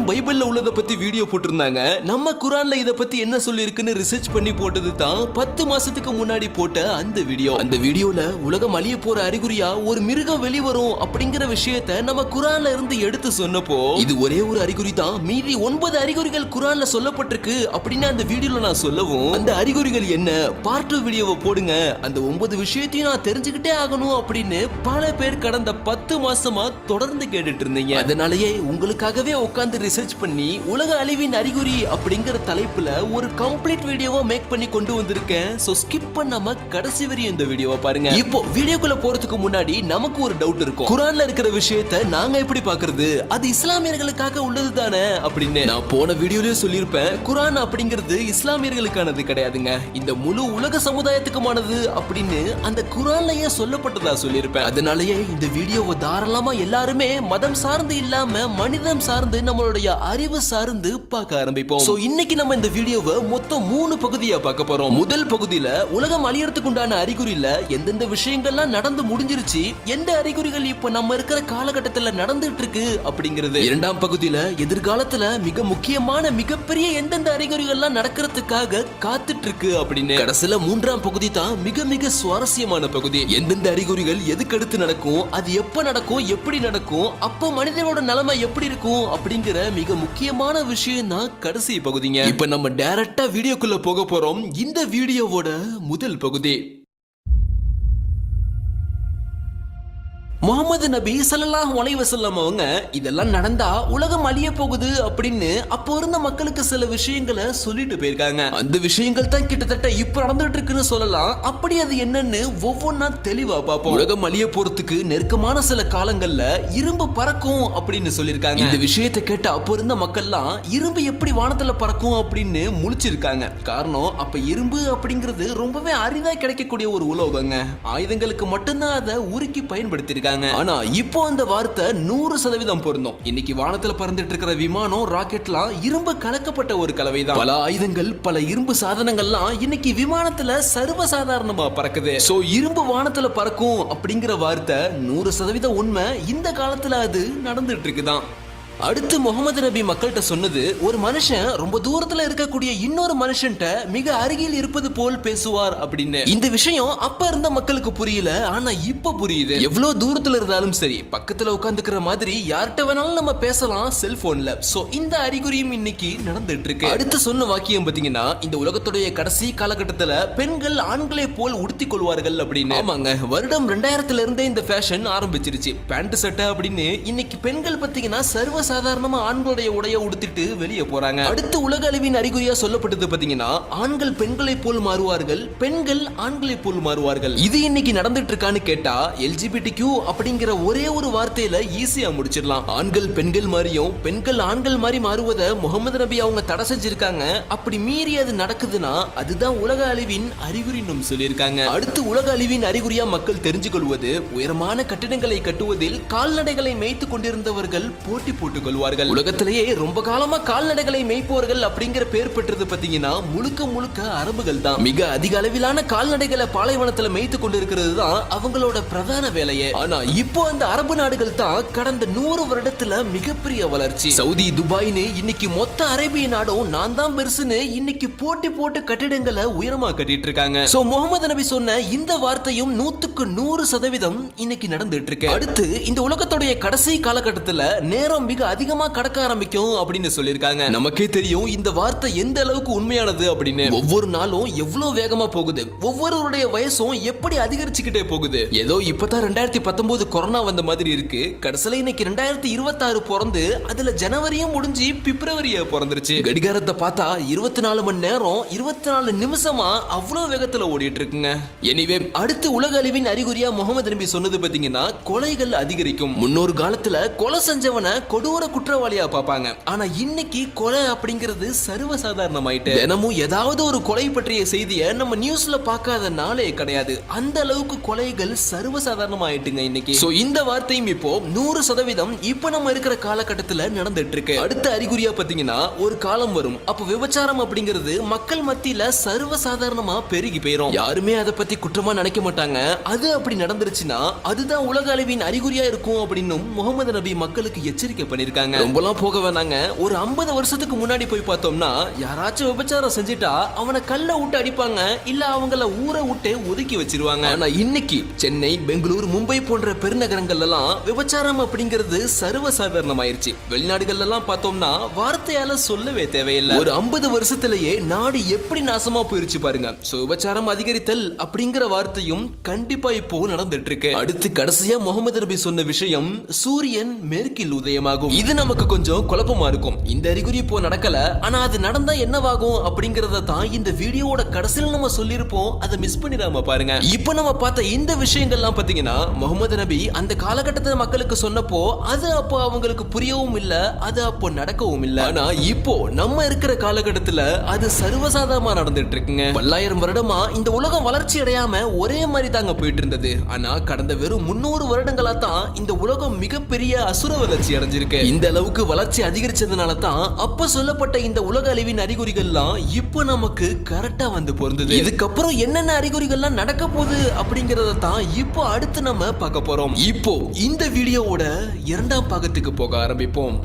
பைபிள்ல உள்ளத பத்தி வீடியோ போட்டிருந்தாங்க. நம்ம குர்ஆன்ல இத பத்தி என்ன சொல்லி இருக்குன்னு ரிசர்ச் பண்ணி போட்டது தான் 10 மாசத்துக்கு முன்னாடி போட்ட அந்த வீடியோ. அந்த வீடியோல உலகம் அழிய போற அறிகுறியா ஒரு மிருகம் வெளிவரும் அப்படிங்கிற விஷயத்தை நம்ம குர்ஆன்ல இருந்து எடுத்து சொன்னப்போ இது ஒரே ஒரு அறிகுறி தான், மீதி 9 அறிகுறிகள் குர்ஆன்ல சொல்லப்பட்டிருக்கு அப்படின்னு அந்த வீடியோல நான் சொல்லவும் அந்த அறிகுறிகள் என்ன பார்ட் 2 வீடியோவை போடுங்க, அந்த 9 விஷயத்தையும் நான் தெரிஞ்சுக்கிட்டே ஆகணும் அப்படின்னு பல பேர் கடந்த 10 மாசமா தொடர்ந்து கேட்டுட்டு இருந்தீங்க. அதனாலேயே உங்களுக்காகவே உட்கார்ந்து ரிசர்ச் பண்ணி உலக அழிவின் அறிகுறி அப்படிங்கிற தலைப்புல ஒரு கம்ப்ளீட் வீடியோவா மேக் பண்ணி கொண்டு வந்திருக்கேன். சோ ஸ்கிப் பண்ணாம கடைசி வரையும் இந்த வீடியோவை பாருங்க. இப்போ வீடியோக்குள்ள போறதுக்கு முன்னாடி நமக்கு ஒரு டவுட் இருக்கும், குர்ஆன்ல இருக்கிற விஷயத்தை நாங்க எப்படி பாக்குறது, அது இஸ்லாமியர்களுக்காக உள்ளது தானே அப்படின்னு. நான் போன வீடியோலயே சொல்லியிருப்பேன், குர்ஆன் அப்படிங்கிறது இஸ்லாமியர்களுக்கானது கிடையாதுங்க, இந்த முழு உலக சமுதாயத்துக்குமானது அப்படின்னு அந்த குர்ஆன்லயே சொல்லப்பட்டதா சொல்லியிருப்பேன். அதனாலயே இந்த வீடியோவை தாராளமா எல்லாருமே மதம் சார்ந்து இல்லாம மனிதம் சார்ந்து நம்மளுடைய அறிவு சார்ந்து பார்க்க ஆரம்பிப்போம். சோ இன்னைக்கு நம்ம இந்த வீடியோவை மொத்தம் 3 பகுதியா பார்க்க போறோம். முதல் பகுதியில உலகம் அழியறதுக்கு உண்டான அறிகுறியில எந்தெந்த விஷயங்கள்லாம் நடந்து முடிஞ்சிருச்சு, எந்த அறிகுறிகள் இப்ப நம்ம இருக்கிற காலகட்டத்துல நடந்துட்டு இருக்கு அப்படிங்கிறது. இரண்டாம் பகுதியில எதிர்காலத்துல மிக முக்கியமான மிகப்பெரிய எந்தெந்த அறிகுறிகள்லாம் நடக்கிறதுக்காக காத்துட்டு இருக்கு அப்படின்னு. கடைசியில மூன்றாம் பகுதி தான் மிக மிக சுவாரஸ்யமான பகுதி. எந்தெந்த அறிகுறிகள் எதுக்கு அடுத்து நடக்கும், அது எப்ப நடக்கும், எப்படி நடக்கும், அப்போ மனிதனோட நிலைமை எப்படி இருக்கும் அப்படிங்கிற மிக முக்கியமான விஷயம் தான் கடைசி பகுதிங்க. இப்ப நம்ம டைரக்டா வீடியோக்குள்ள போக போறோம். இந்த வீடியோவோட முதல் பகுதி. முகமது நபி ஸல்லல்லாஹு அலைஹி வஸல்லம் அவங்க இதெல்லாம் நடந்தா உலகம் அழிய போகுது அப்படின்னு அப்போ இருந்த மக்களுக்கு சில விஷயங்களை சொல்லிட்டு போயிருக்காங்க. அந்த விஷயங்கள் தான் கிட்டத்தட்ட இப்ப நடந்துட்டு இருக்குன்னு சொல்லலாம். அப்படி அது என்னன்னு ஒவ்வொன்னா தெளிவா பார்ப்போம். உலகம் அழிய போறதுக்கு நெருக்கமான சில காலங்கள்ல இரும்பு பறக்கும் அப்படின்னு சொல்லியிருக்காங்க. இந்த விஷயத்தை கேட்ட அப்போ இருந்த மக்கள்லாம் இரும்பு எப்படி வானத்துல பறக்கும் அப்படின்னு முழிச்சிருக்காங்க. காரணம், அப்ப இரும்பு அப்படிங்கிறது ரொம்பவே அரிதா கிடைக்கக்கூடிய ஒரு உலோகங்க, ஆயுதங்களுக்கு மட்டும்தான் அதை உருக்கி பயன்படுத்திருக்காங்க. ஆனா இப்போ அந்த வார்த்தை 100% பொருந்தும். இன்னைக்கு வானத்துல பறந்துட்டு இருக்கிற விமானம், ராக்கெட்லாம் இரும்பு கலக்கப்பட்ட ஒரு கலவைதான். பல ஆயுதங்கள், பல இரும்பு சாதனங்கள்லாம் இன்னைக்கு விமானத்துல சர்வசாதாரணமா பறக்குது. சோ இரும்பு வானத்துல பறக்கும் அப்படிங்கிற வார்த்தை 100% உண்மை. இந்த காலத்துல அது நடந்துட்டு இருக்குதான். அடுத்து முகமது நபி மக்கள்கிட்ட சொன்னது, ஒரு மனுஷன் ரொம்ப தூரத்துல இருக்கக்கூடிய இன்னொரு மனுஷன்ட்ட மிக அருகில் இருப்பது போல் பேசுவார் அப்படின்னு. இந்த விஷயம் அப்ப இருந்த மக்களுக்கு புரியல, ஆனா இப்ப புரியுது. எவ்வளவு தூரத்துல இருந்தாலும் சரி பக்கத்துல உட்கார்ந்துக்கிற மாதிரி யார்கிட்ட வேணாலும் நம்ம பேசலாம் செல்போன்ல. சோ இந்த அறிகுறியும் இன்னைக்கு நடந்துட்டு இருக்கு. அடுத்து சொன்ன வாக்கியம் பாத்தீங்கன்னா, இந்த உலகத்துடைய கடைசி காலகட்டத்துல பெண்கள் ஆண்களை போல் உடுத்திக் கொள்வார்கள் அப்படின்னு. ஆமாங்க, வருடம் 2000 இருந்தே இந்த ஃபேஷன் ஆரம்பிச்சிருச்சு. பேண்ட் சட்டை அப்படின்னு இன்னைக்கு பெண்கள் பாத்தீங்கன்னா சர்வ சாதாரணமா ஆண்களுடைய உடைய உடுத்திட்டு வெளியே போறாங்க. அடுத்து உலக அழிவின் அறிகுறியா சொல்லப்பட்டது பாத்தீங்கன்னா, ஆண்கள் பெண்களை போல் மாறுவார்கள், பெண்கள் ஆண்களை போல் மாறுவார்கள். இது இன்னைக்கு நடந்துட்டு இருக்கான்னு கேட்டா LGBTQ அப்படிங்கிற ஒரே ஒரு வார்த்தையில ஈஸியா முடிச்சிடலாம். ஆண்கள் பெண்கள் மாதிரியும் பெண்கள் ஆண்கள் மாதிரி மாறுவதை முகமது நபி அவங்க தடை செஞ்சிருக்காங்க. அப்படி மீறி அது நடக்குதுன்னா அதுதான் உலக அழிவின் அறிகுறின்னு சொல்லியிருக்காங்க. அடுத்து உலக அழிவின் அறிகுறியா மக்கள் தெரிஞ்சு கொள்வது, உயரமான கட்டிடங்களை கட்டுவதில் கால்நடைகளை மேய்த்து கொண்டிருந்தவர்கள் போட்டி போட்டு கொள்வார்கள். உலகத்திலேயே ரொம்ப காலமா கால்நடைகளை மேய்ப்பவர்கள் அப்படிங்கிற பேர் பெற்றது பாத்தீங்கன்னா முழுக்க முழுக்க அரபுகள் தான். மிக அதிக அளவிலான கால்நடைகளை பாலைவனத்துல மேய்த்து கொண்டிருக்கிறது தான் அவங்களோட பிரதான வேலையே. ஆனா இப்போ அந்த அரபு நாடுகள் தான் கடந்த 100 வருடத்துல மிகப்பெரிய வளர்ச்சி. சவுதி, துபாய்னு இன்னைக்கு மொத்த அரேபிய நாடும் நான் தான் பெருசுன்னு இன்னைக்கு போட்டி போட்டு கட்டிடங்களை உயரமா கட்டிட்டு இருக்காங்க. சோ முகமது நபி சொன்ன இந்த வார்த்தையும் 100% இன்னைக்கு நடந்துட்டு இருக்கு. அடுத்து இந்த உலகத்துடைய கடைசி காலகட்டத்துல நேரம் மிக அதிகமா கடக்க ஆரம்பிக்கும் அப்படின்னு சொல்லியிருக்காங்க. நமக்கே தெரியும் இந்த வார்த்தை எந்த அளவுக்கு உண்மையானது அப்படின்னு. ஒவ்வொரு நாளும் எவ்வளவு வேகமா போகுது, ஒவ்வொருவருடைய வயசும் எப்படி அதிகரிச்சுக்கிட்டே போகுது. ஏதோ இப்பதான் 2019 கொரோனா வந்த மாதிரி இருக்கு. கடைசியில இன்னைக்கு 2026 பிறந்து அதுல ஜனவரியும் முடிஞ்சு பிப்ரவரியா பிறந்துருச்சு. கடிகாரத்தை பார்த்தா 24 மணி நேரம் 24 நிமிஷமா அவ்வளவு வேகத்துல ஓடிட்டு இருக்குங்க. எனிவே அடுத்து உலக அழிவின் அறிகுறியா முகமது நபி சொன்னது பாத்தீங்கன்னா, கொலைகள் அதிகரிக்கும். முன்னொரு காலத்துல கொலை செஞ்சவனை கொடூர குற்றவாளியா பார்ப்பாங்க. ஆனா இன்னைக்கு கொலை அப்படிங்கிறது சர்வசாதாரணமாயிட்டு. தினமும் ஏதாவது ஒரு கொலை பற்றிய செய்தியை நம்ம நியூஸ்ல பார்க்காத நாளே கிடையாது. அந்த அளவுக்கு கொலைகள் சர்வசாதாரணமாயிட்டுங்க இன்னைக்கு. சோ இந்த வார்த்தையும் இப்போ 100% இப்ப நம்ம இருக்கிற காலகட்டத்துல நடந்துட்டு இருக்கு. அடுத்த அறிகுறியா பாத்தீங்கன்னா, ஒரு காலம் வரும் அப்ப விபச்சாரம் அப்படிங்கிறது மக்கள் மத்தியில சர்வசாதாரணமா பெருகி போயிரும். யாருமே அதை பத்தி குற்றமா நினைக்க மாட்டாங்க. அது அப்படி நடந்துருச்சுன்னா அதுதான் உலக அழிவின் அறிகுறியா இருக்கும் அப்படின்னு முகமது நபி மக்களுக்கு எச்சரிக்கை பண்ணிருக்காங்க. ரொம்பலாம் போக வேணாங்க, ஒரு 50 வருஷத்துக்கு முன்னாடி போய் பார்த்தோம்னா யாராச்சும் விபச்சாரம் செஞ்சுட்டா அவனை கல்ல விட்டு அடிப்பாங்க, இல்ல அவங்கள ஊரை விட்டு ஒதுக்கி வச்சிருவாங்க. ஆனா இன்னைக்கு சென்னை, பெங்களூர், மும்பை போன்ற பெருநகரங்கள்ல எல்லாம் விபச்சாரம் அப்படிங்கிறது சர்வசாதாரணமாயிருச்சு. வெளிநாடுகள்ல எல்லாம் பார்த்தோம்னா வார்த்தையால சொல்லவே தேவையில்லை. ஒரு 50 வருஷத்திலேயே நாடு எப்படி நாசமா போயிருச்சு பாருங்க. விபச்சாரம் அதிகரித்தல் அப்படிங்கிற வார்த்தையும் கண்டிப்பா இப்போ நடந்துட்டு இருக்கு. அடுத்து கடைசியா முகமது நபி சொன்ன விஷயம் சூரியன் மேற்கில் உதயமாகும். இது நமக்கு கொஞ்சம் குழப்பமா இருக்கும். இந்த அறிகுறி இப்போ நடக்கல, ஆனா அது நடந்தா என்னவாகும் அப்படிங்கறத தான் இந்த வீடியோவோட கடைசியில் நம்ம சொல்லிருப்போம். அதை மிஸ் பண்ணிடாம பாருங்க. இப்போ நம்ம பார்த்த இந்த விஷயங்கள்லாம் பாத்தீங்கன்னா முகமது நபி அந்த காலகட்டத்தில் மக்களுக்கு சொன்னப்போ அது அப்போ அவங்களுக்கு புரியவும் இல்ல, அது அப்போ நடக்கவும் இல்ல. ஆனா இப்போ நம்ம இருக்கிற காலகட்டத்துல அது சர்வசாதாரணமா நடந்துட்டு இருக்குங்க. பல்லாயிரம் வருடமா இந்த உலகம் வளர்ச்சி அடையாம ஒரே மாதிரி தாங்க போயிட்டு இருந்தது. ஆனா கடந்த வெறும் 300 வருடங்களா தான் இந்த உலகம் மிகப்பெரிய அசுர வளர்ச்சி அடைஞ்சிருக்கு. இந்த அளவுக்கு வளர்ச்சி அதிகரிச்சதுனால தான் அப்ப சொல்லப்பட்ட இந்த உலக அழிவின் அறிகுறிகள்லாம் இப்போ நமக்கு கரெக்டா வந்து பொருந்தது. இதுக்கப்புறம் என்னென்ன அறிகுறிகள்லாம் நடக்க போகுது அப்படிங்கறத தான் இப்போ அடுத்து நம்ம பார்க்க போறோம். இப்போ இந்த வீடியோவோட 2ஆம் பாகத்துக்கு போக ஆரம்பிப்போம்.